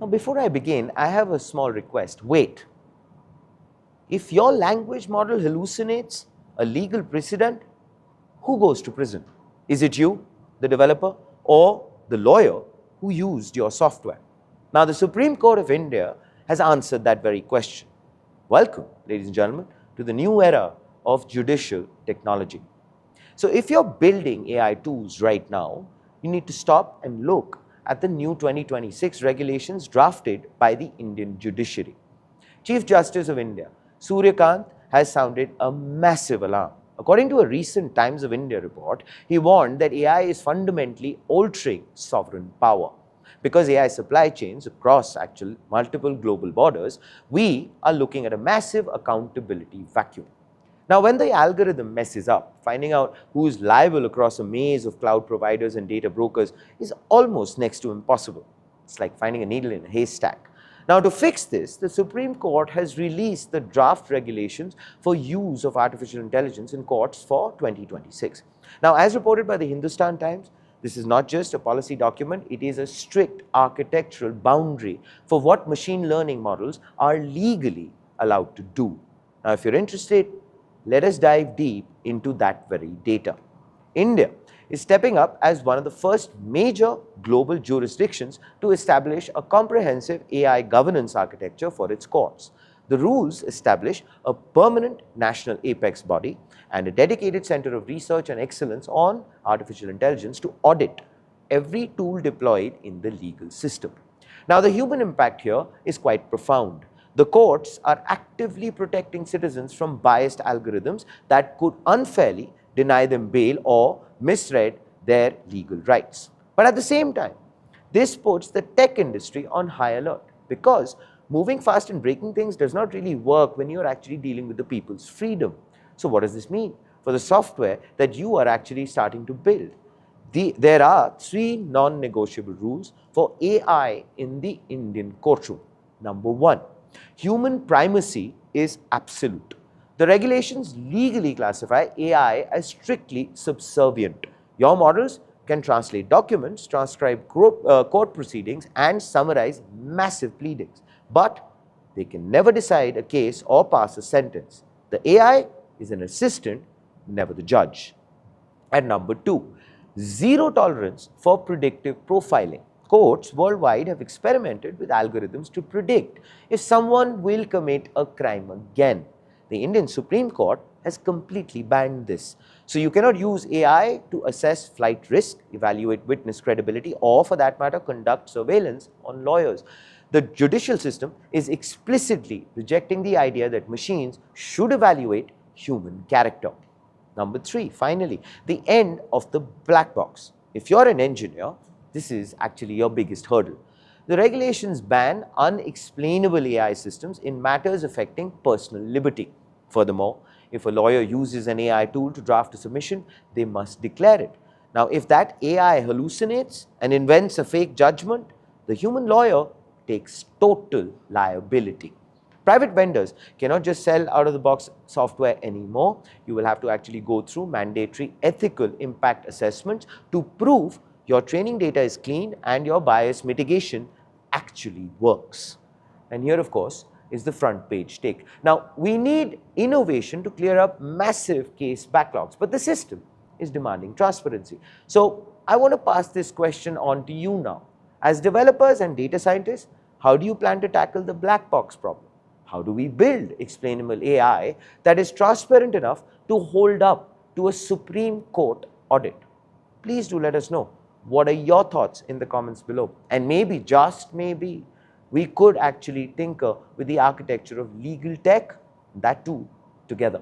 Now, before I begin, I have a small request. Wait. If your language model hallucinates a legal precedent, who goes to prison? Is it you, the developer, or the lawyer who used your software? Now, the Supreme Court of India has answered that very question. Welcome, ladies and gentlemen, to the new era of judicial technology. So, if you're building AI tools right now, you need to stop and look at the new 2026 regulations drafted by the Indian Judiciary. Chief Justice of India, Suryakant, has sounded a massive alarm. According to a recent Times of India report, he warned that AI is fundamentally altering sovereign power. Because AI supply chains across multiple global borders, we are looking at a massive accountability vacuum. Now, when the algorithm messes up, finding out who is liable across a maze of cloud providers and data brokers is almost next to impossible. It's like finding a needle in a haystack. Now, to fix this, the Supreme Court has released the draft regulations for use of artificial intelligence in courts for 2026. Now, as reported by the Hindustan Times, this is not just a policy document, it is a strict architectural boundary for what machine learning models are legally allowed to do. Now, if you're interested, let us dive deep into that very data. India is stepping up as one of the first major global jurisdictions to establish a comprehensive AI governance architecture for its courts. The rules establish a permanent national apex body and a dedicated center of research and excellence on artificial intelligence to audit every tool deployed in the legal system. Now, the human impact here is quite profound. The courts are actively protecting citizens from biased algorithms that could unfairly deny them bail or misread their legal rights. But at the same time, this puts the tech industry on high alert because moving fast and breaking things does not really work when you're actually dealing with the people's freedom. So what does this mean for the software that you are actually starting to build? There are 3 non-negotiable rules for AI in the Indian courtroom. Number 1, human primacy is absolute. The regulations legally classify AI as strictly subservient. Your models can translate documents, transcribe court proceedings, and summarize massive pleadings. But they can never decide a case or pass a sentence. The AI is an assistant, never the judge. And number 2, zero tolerance for predictive profiling. Courts worldwide have experimented with algorithms to predict if someone will commit a crime again. The Indian Supreme Court has completely banned this. So you cannot use AI to assess flight risk, evaluate witness credibility, or for that matter, conduct surveillance on lawyers. The judicial system is explicitly rejecting the idea that machines should evaluate human character. Number 3, finally, the end of the black box. If you're an engineer, this is actually your biggest hurdle. The regulations ban unexplainable AI systems in matters affecting personal liberty. Furthermore, if a lawyer uses an AI tool to draft a submission, they must declare it. Now, if that AI hallucinates and invents a fake judgment, the human lawyer takes total liability. Private vendors cannot just sell out-of-the-box software anymore. You will have to actually go through mandatory ethical impact assessments to prove your training data is clean and your bias mitigation actually works. And here, of course, is the front page take. Now, we need innovation to clear up massive case backlogs, but the system is demanding transparency. So, I want to pass this question on to you now. As developers and data scientists, how do you plan to tackle the black box problem? How do we build explainable AI that is transparent enough to hold up to a Supreme Court audit? Please do let us know. What are your thoughts in the comments below? And maybe, just maybe, we could actually tinker with the architecture of legal tech, that too, together.